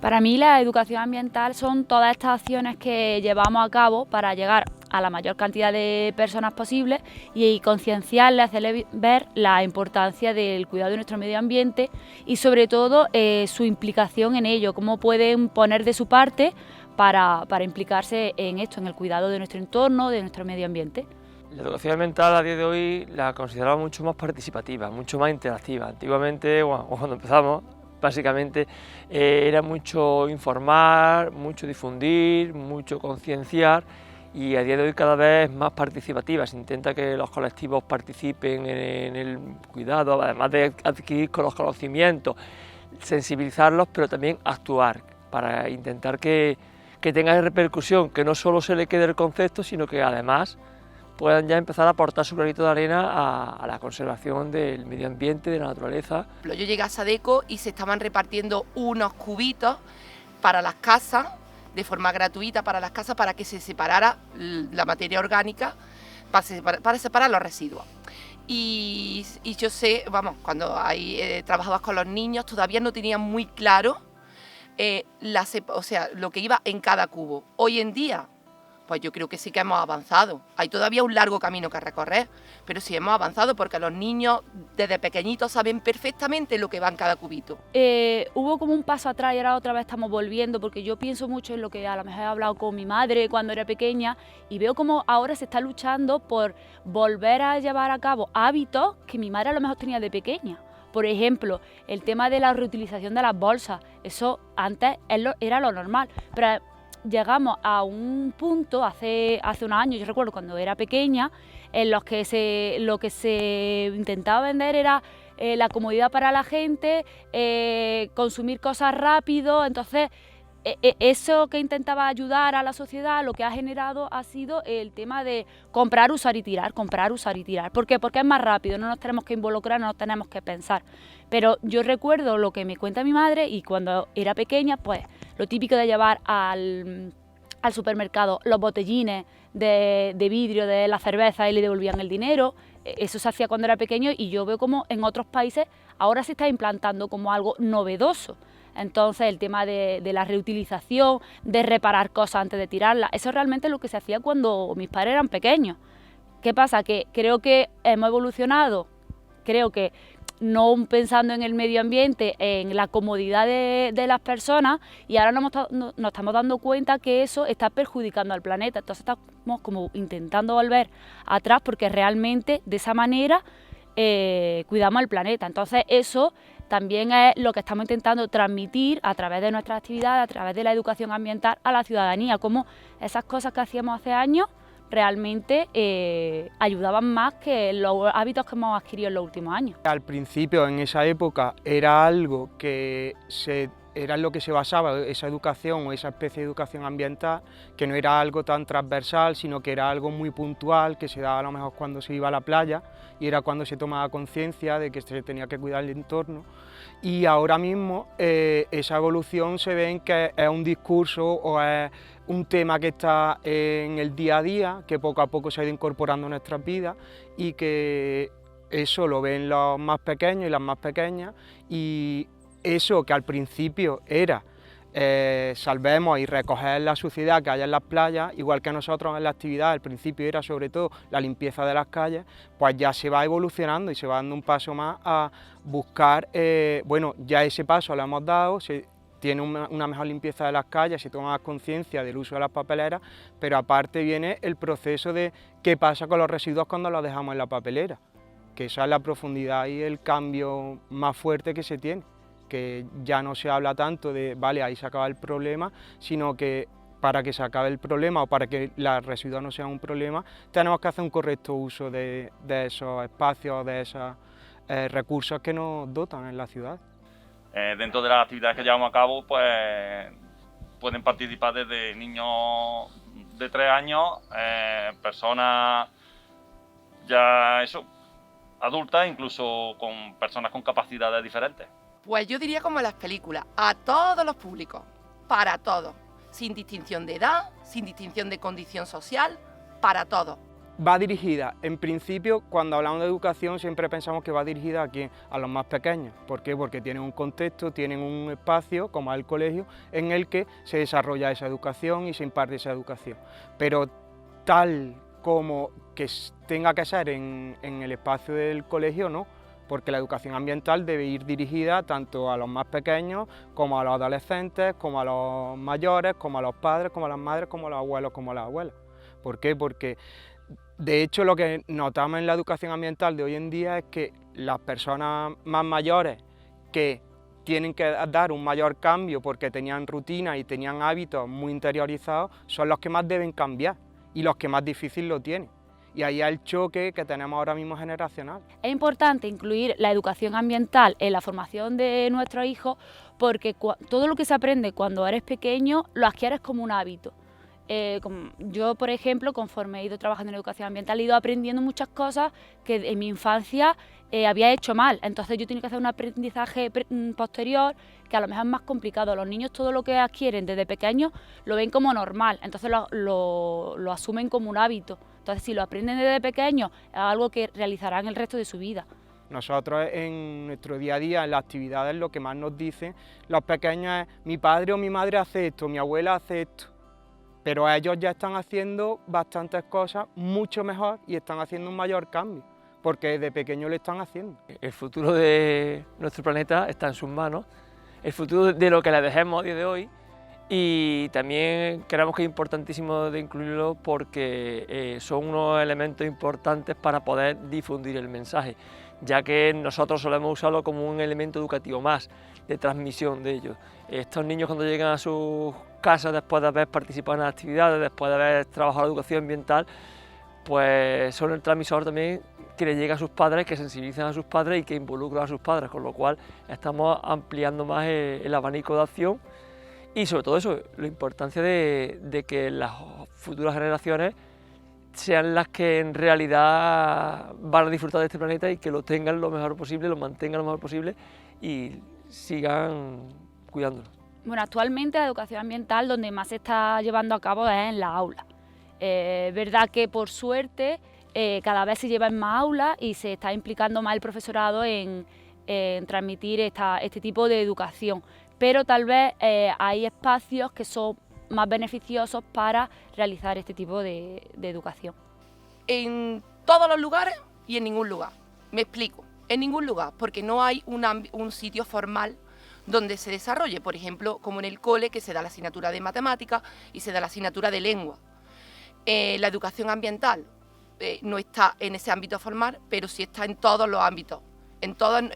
Para mí la educación ambiental son todas estas acciones que llevamos a cabo para llegar a la mayor cantidad de personas posible y concienciarles, hacerles ver la importancia del cuidado de nuestro medio ambiente y sobre todo su implicación en ello, cómo pueden poner de su parte para implicarse en esto, en el cuidado de nuestro entorno, de nuestro medio ambiente. La educación ambiental a día de hoy la consideraba mucho más participativa, mucho más interactiva. Antiguamente, cuando empezamos, básicamente era mucho informar, mucho difundir, mucho concienciar, y a día de hoy cada vez más participativa. Se intenta que los colectivos participen en el cuidado, además de adquirir con los conocimientos, sensibilizarlos, pero también actuar para intentar que tenga repercusión, que no solo se le quede el concepto, sino que además puedan ya empezar a aportar su granito de arena a la conservación del medio ambiente, de la naturaleza. Yo llegué a Sadeco y se estaban repartiendo unos cubitos para las casas, de forma gratuita para las casas, para que se separara la materia orgánica, para separar los residuos. Y yo sé, cuando trabajabas con los niños, todavía no tenían muy claro lo que iba en cada cubo. Hoy en día, pues yo creo que sí que hemos avanzado. Hay todavía un largo camino que recorrer, pero sí hemos avanzado porque los niños desde pequeñitos saben perfectamente lo que va en cada cubito. Hubo como un paso atrás y ahora otra vez estamos volviendo, porque yo pienso mucho en lo que a lo mejor he hablado con mi madre cuando era pequeña y veo como ahora se está luchando por volver a llevar a cabo hábitos que mi madre a lo mejor tenía de pequeña. Por ejemplo, el tema de la reutilización de las bolsas, eso antes era lo normal, pero llegamos a un punto hace unos años, yo recuerdo cuando era pequeña, en los que lo que se intentaba vender era la comodidad para la gente, consumir cosas rápido. Entonces eso que intentaba ayudar a la sociedad, lo que ha generado ha sido el tema de comprar, usar y tirar, comprar, usar y tirar. ¿Por qué? Porque es más rápido, no nos tenemos que involucrar, no nos tenemos que pensar. Pero yo recuerdo lo que me cuenta mi madre y cuando era pequeña, pues lo típico de llevar al supermercado los botellines de vidrio de la cerveza y le devolvían el dinero. Eso se hacía cuando era pequeño y yo veo como en otros países ahora se está implantando como algo novedoso. Entonces el tema de la reutilización, de reparar cosas antes de tirarlas, eso es realmente lo que se hacía cuando mis padres eran pequeños. ¿Qué pasa? Que creo que hemos evolucionado, creo que no pensando en el medio ambiente, en la comodidad de las personas, y ahora nos estamos dando cuenta que eso está perjudicando al planeta. Entonces estamos como intentando volver atrás porque realmente de esa manera cuidamos al planeta. Entonces eso también es lo que estamos intentando transmitir a través de nuestras actividades, a través de la educación ambiental a la ciudadanía, como esas cosas que hacíamos hace años realmente ayudaban más que los hábitos que hemos adquirido en los últimos años. Al principio, en esa época, era algo que era en lo que se basaba esa educación o esa especie de educación ambiental, que no era algo tan transversal, sino que era algo muy puntual, que se daba a lo mejor cuando se iba a la playa y era cuando se tomaba conciencia de que se tenía que cuidar el entorno. Y ahora mismo esa evolución se ve en que es un discurso o es un tema que está en el día a día, que poco a poco se ha ido incorporando en nuestras vidas y que eso lo ven los más pequeños y las más pequeñas, y eso que al principio era salvemos y recoger la suciedad que hay en las playas, igual que nosotros en la actividad al principio era sobre todo la limpieza de las calles, pues ya se va evolucionando y se va dando un paso más a buscar, bueno, ya ese paso lo hemos dado, tiene una mejor limpieza de las calles, se toma más conciencia del uso de las papeleras, pero aparte viene el proceso de qué pasa con los residuos cuando los dejamos en la papelera, que esa es la profundidad y el cambio más fuerte que se tiene, que ya no se habla tanto de, vale, ahí se acaba el problema, sino que para que se acabe el problema o para que los residuos no sean un problema, tenemos que hacer un correcto uso de esos espacios, de esos recursos que nos dotan en la ciudad. Dentro de las actividades que llevamos a cabo, pues pueden participar desde niños de 3 años, personas ya adultas, incluso con personas con capacidades diferentes. Pues yo diría como en las películas, a todos los públicos, para todos, sin distinción de edad, sin distinción de condición social, para todos. Va dirigida, en principio, cuando hablamos de educación siempre pensamos que va dirigida ¿a quién? A los más pequeños. ¿Por qué? Porque tienen un contexto, tienen un espacio, como es el colegio, en el que se desarrolla esa educación y se imparte esa educación. Pero tal como que tenga que ser en el espacio del colegio, no, porque la educación ambiental debe ir dirigida tanto a los más pequeños, como a los adolescentes, como a los mayores, como a los padres, como a las madres, como a los abuelos, como a las abuelas. ¿Por qué? Porque de hecho, lo que notamos en la educación ambiental de hoy en día es que las personas más mayores que tienen que dar un mayor cambio porque tenían rutinas y tenían hábitos muy interiorizados son los que más deben cambiar y los que más difícil lo tienen. Y ahí es el choque que tenemos ahora mismo generacional. Es importante incluir la educación ambiental en la formación de nuestros hijos porque todo lo que se aprende cuando eres pequeño lo adquieres como un hábito. Yo, por ejemplo, conforme he ido trabajando en educación ambiental, he ido aprendiendo muchas cosas que en mi infancia había hecho mal. Entonces yo tengo que hacer un aprendizaje posterior que a lo mejor es más complicado. Los niños todo lo que adquieren desde pequeños lo ven como normal, entonces lo asumen como un hábito. Entonces si lo aprenden desde pequeños es algo que realizarán el resto de su vida. Nosotros en nuestro día a día, en las actividades, lo que más nos dicen los pequeños es mi padre o mi madre hace esto, mi abuela hace esto. Pero ellos ya están haciendo bastantes cosas mucho mejor y están haciendo un mayor cambio, porque desde pequeño lo están haciendo. El futuro de nuestro planeta está en sus manos, el futuro de lo que le dejemos a día de hoy, y también creemos que es importantísimo de incluirlo porque son unos elementos importantes para poder difundir el mensaje, ya que nosotros solemos usarlo como un elemento educativo más, de transmisión de ellos. Estos niños cuando llegan a sus casas después de haber participado en las actividades, después de haber trabajado la educación ambiental, pues son el transmisor también que le llega a sus padres, que sensibilizan a sus padres y que involucran a sus padres, con lo cual estamos ampliando más el abanico de acción y sobre todo eso, la importancia de que las futuras generaciones sean las que en realidad van a disfrutar de este planeta y que lo tengan lo mejor posible, lo mantengan lo mejor posible y sigan cuidándolo. Bueno, actualmente la educación ambiental donde más se está llevando a cabo es en la aula. Es verdad que por suerte cada vez se lleva en más aulas y se está implicando más el profesorado en transmitir este tipo de educación, pero tal vez hay espacios que son más beneficiosos para realizar este tipo de educación. En todos los lugares y en ningún lugar. Me explico. En ningún lugar, porque no hay un sitio formal donde se desarrolle, por ejemplo, como en el cole, que se da la asignatura de matemáticas y se da la asignatura de lengua. La educación ambiental no está en ese ámbito formal, pero sí está en todos los ámbitos,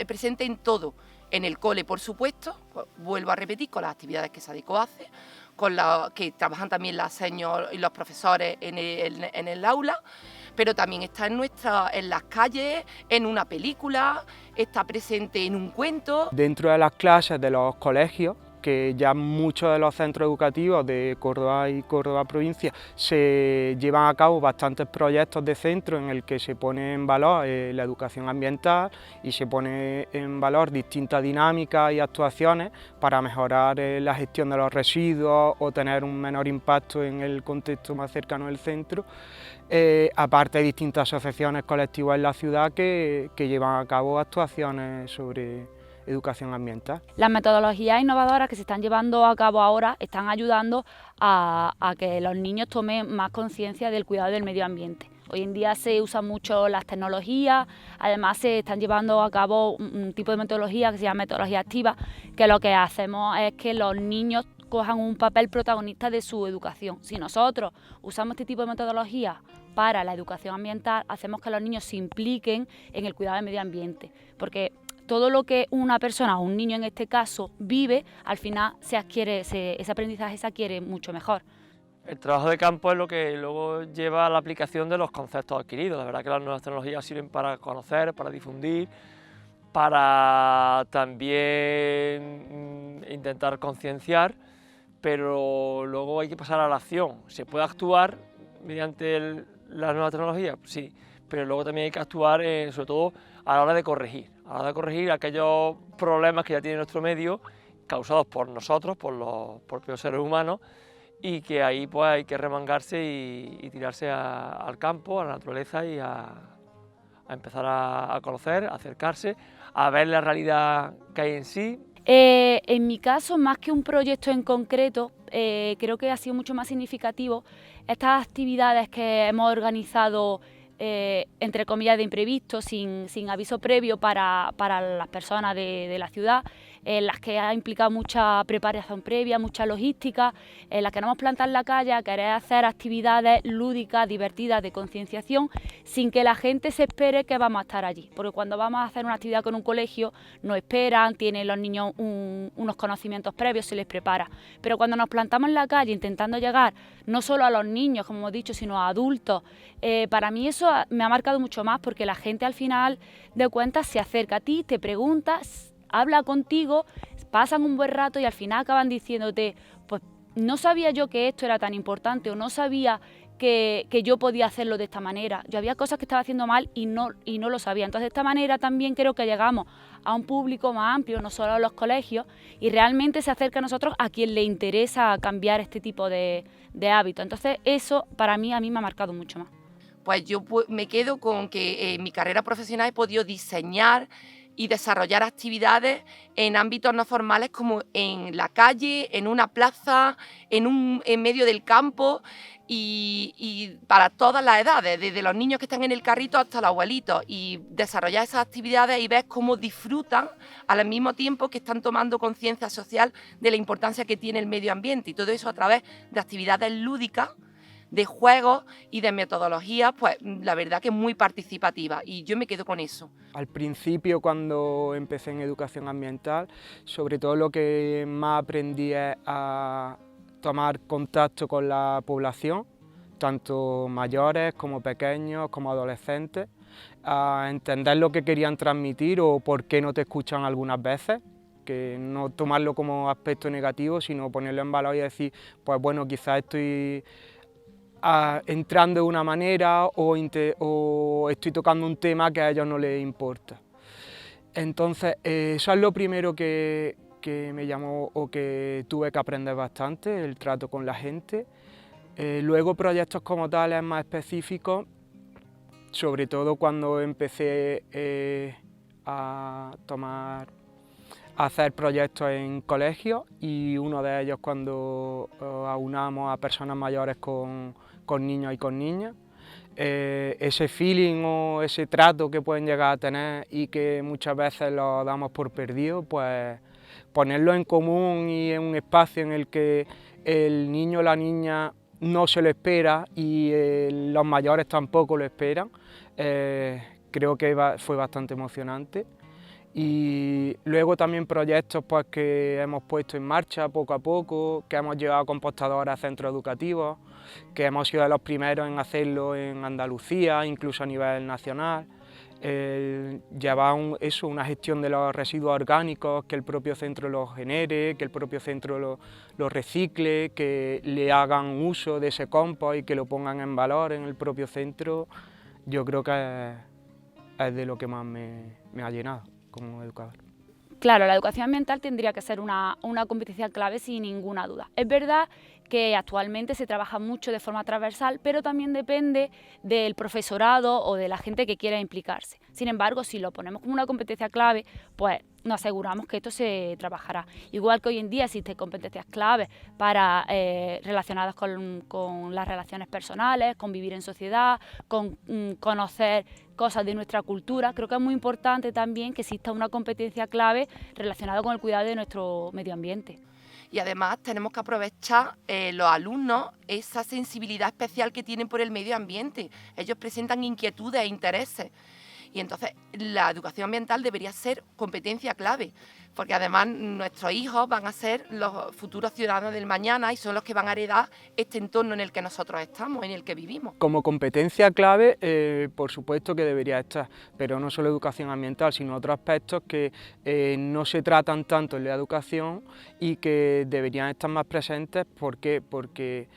presente en todo. En el cole, por supuesto, pues, vuelvo a repetir, con las actividades que SADECO hace, con que trabajan también las señoras y los profesores en el aula, pero también está en las calles, en una película, está presente en un cuento. Dentro de las clases de los colegios, que ya muchos de los centros educativos de Córdoba y Córdoba provincia se llevan a cabo bastantes proyectos de centro en el que se pone en valor la educación ambiental y se pone en valor distintas dinámicas y actuaciones para mejorar la gestión de los residuos o tener un menor impacto en el contexto más cercano del centro. Aparte hay distintas asociaciones colectivas en la ciudad que llevan a cabo actuaciones sobre educación ambiental. Las metodologías innovadoras que se están llevando a cabo ahora están ayudando a que los niños tomen más conciencia del cuidado del medio ambiente. Hoy en día se usan mucho las tecnologías, además se están llevando a cabo un tipo de metodología que se llama metodología activa, que lo que hacemos es que los niños cojan un papel protagonista de su educación. Si nosotros usamos este tipo de metodología para la educación ambiental, hacemos que los niños se impliquen en el cuidado del medio ambiente, porque todo lo que una persona o un niño en este caso vive, al final ese aprendizaje se adquiere mucho mejor. El trabajo de campo es lo que luego lleva a la aplicación de los conceptos adquiridos. La verdad que las nuevas tecnologías sirven para conocer, para difundir, para también intentar concienciar, pero luego hay que pasar a la acción. ¿Se puede actuar mediante la nueva tecnología? Sí, pero luego también hay que actuar sobre todo a la hora de corregir. A la hora de corregir aquellos problemas que ya tiene nuestro medio, causados por nosotros, por los propios seres humanos, y que ahí pues hay que remangarse y tirarse al campo, a la naturaleza y a empezar a conocer, a acercarse, a ver la realidad que hay en sí. En mi caso, más que un proyecto en concreto, creo que ha sido mucho más significativo estas actividades que hemos organizado, entre comillas, de imprevisto, sin aviso previo para las personas de la ciudad, en las que ha implicado mucha preparación previa, mucha logística, en las que nos hemos plantado en la calle a querer hacer actividades lúdicas, divertidas, de concienciación, sin que la gente se espere que vamos a estar allí. Porque cuando vamos a hacer una actividad con un colegio, nos esperan, tienen los niños unos conocimientos previos, se les prepara. Pero cuando nos plantamos en la calle intentando llegar no solo a los niños, como hemos dicho, sino a adultos, para mí eso me ha marcado mucho más, porque la gente al final de cuentas se acerca a ti, te pregunta, habla contigo, pasan un buen rato y al final acaban diciéndote, pues no sabía yo que esto era tan importante, o no sabía que yo podía hacerlo de esta manera. Yo había cosas que estaba haciendo mal y no lo sabía. Entonces, de esta manera también creo que llegamos a un público más amplio, no solo a los colegios, y realmente se acerca a nosotros a quien le interesa cambiar este tipo de hábitos. Entonces, eso a mí me ha marcado mucho más. Pues yo me quedo con que en mi carrera profesional he podido diseñar y desarrollar actividades en ámbitos no formales, como en la calle, en una plaza, en medio del campo, y para todas las edades, desde los niños que están en el carrito hasta los abuelitos, y desarrollar esas actividades y ver cómo disfrutan al mismo tiempo que están tomando conciencia social de la importancia que tiene el medio ambiente, y todo eso a través de actividades lúdicas, de juegos y de metodologías, pues la verdad que muy participativa, y yo me quedo con eso. Al principio, cuando empecé en educación ambiental, sobre todo lo que más aprendí es a tomar contacto con la población, tanto mayores como pequeños, como adolescentes, a entender lo que querían transmitir o por qué no te escuchan algunas veces, que no tomarlo como aspecto negativo, sino ponerlo en valor y decir, pues bueno, quizás estoy entrando de una manera o estoy tocando un tema que a ellos no les importa. Entonces, eso es lo primero que me llamó o que tuve que aprender bastante, el trato con la gente. Luego, proyectos como tales más específicos, sobre todo cuando empecé a hacer proyectos en colegios, y uno de ellos cuando aunamos a personas mayores con niños y con niñas. Ese feeling o ese trato que pueden llegar a tener y que muchas veces lo damos por perdido, pues ponerlo en común y en un espacio en el que el niño o la niña no se lo espera y los mayores tampoco lo esperan, creo que fue bastante emocionante. Y luego también proyectos pues, que hemos puesto en marcha poco a poco, que hemos llevado compostadores a centros educativos, que hemos sido de los primeros en hacerlo en Andalucía, incluso a nivel nacional. Llevar una gestión de los residuos orgánicos, que el propio centro los genere, que el propio centro los recicle, que le hagan uso de ese compost y que lo pongan en valor en el propio centro. Yo creo que es de lo que más me ha llenado como educador. Claro, la educación ambiental tendría que ser una competencia clave sin ninguna duda. Es verdad que actualmente se trabaja mucho de forma transversal, pero también depende del profesorado o de la gente que quiera implicarse. Sin embargo, si lo ponemos como una competencia clave, pues nos aseguramos que esto se trabajará. Igual que hoy en día existen competencias claves relacionadas con las relaciones personales, con vivir en sociedad, con conocer cosas de nuestra cultura. Creo que es muy importante también que exista una competencia clave relacionada con el cuidado de nuestro medio ambiente. Y además tenemos que aprovechar los alumnos esa sensibilidad especial que tienen por el medio ambiente. Ellos presentan inquietudes e intereses. Y entonces la educación ambiental debería ser competencia clave, porque además nuestros hijos van a ser los futuros ciudadanos del mañana y son los que van a heredar este entorno en el que nosotros estamos, en el que vivimos. Como competencia clave, por supuesto que debería estar, pero no solo educación ambiental, sino otros aspectos que no se tratan tanto en la educación y que deberían estar más presentes. ¿Por qué? Porque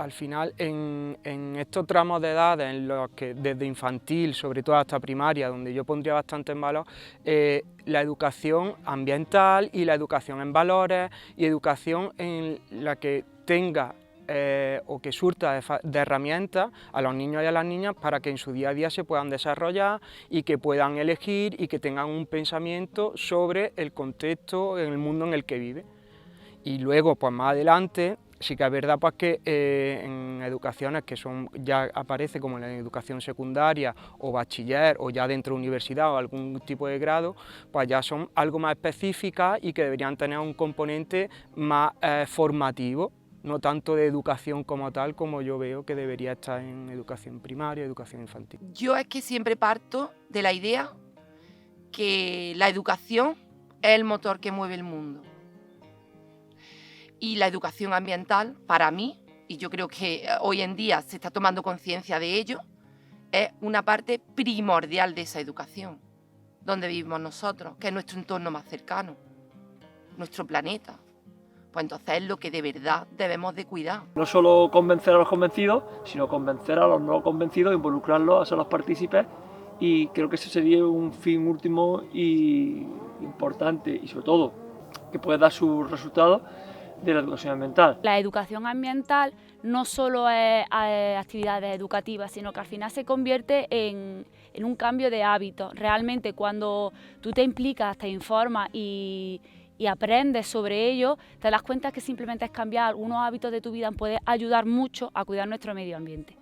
al final en estos tramos de edades en los que desde infantil, sobre todo hasta primaria, donde yo pondría bastante en valor, la educación ambiental y la educación en valores y educación en la que tenga o que surta de herramientas a los niños y a las niñas para que en su día a día se puedan desarrollar y que puedan elegir y que tengan un pensamiento sobre el contexto, en el mundo en el que vive. Y luego, pues más adelante, sí que es verdad pues, que en educaciones que son ya aparece como en la educación secundaria o bachiller o ya dentro de universidad o algún tipo de grado, pues ya son algo más específicas y que deberían tener un componente más formativo, no tanto de educación como tal, como yo veo que debería estar en educación primaria, educación infantil. Yo es que siempre parto de la idea que la educación es el motor que mueve el mundo. Y la educación ambiental, para mí, y yo creo que hoy en día se está tomando conciencia de ello, es una parte primordial de esa educación, donde vivimos nosotros, que es nuestro entorno más cercano, nuestro planeta. Pues entonces es lo que de verdad debemos de cuidar. No solo convencer a los convencidos, sino convencer a los no convencidos, involucrarlos a ser los partícipes, y creo que ese sería un fin último y importante y sobre todo que puede dar sus resultados de la educación ambiental. La educación ambiental no solo es actividades educativas, sino que al final se convierte en un cambio de hábitos. Realmente cuando tú te implicas, te informas y aprendes sobre ello, te das cuenta que simplemente es cambiar algunos hábitos de tu vida, puede ayudar mucho a cuidar nuestro medio ambiente.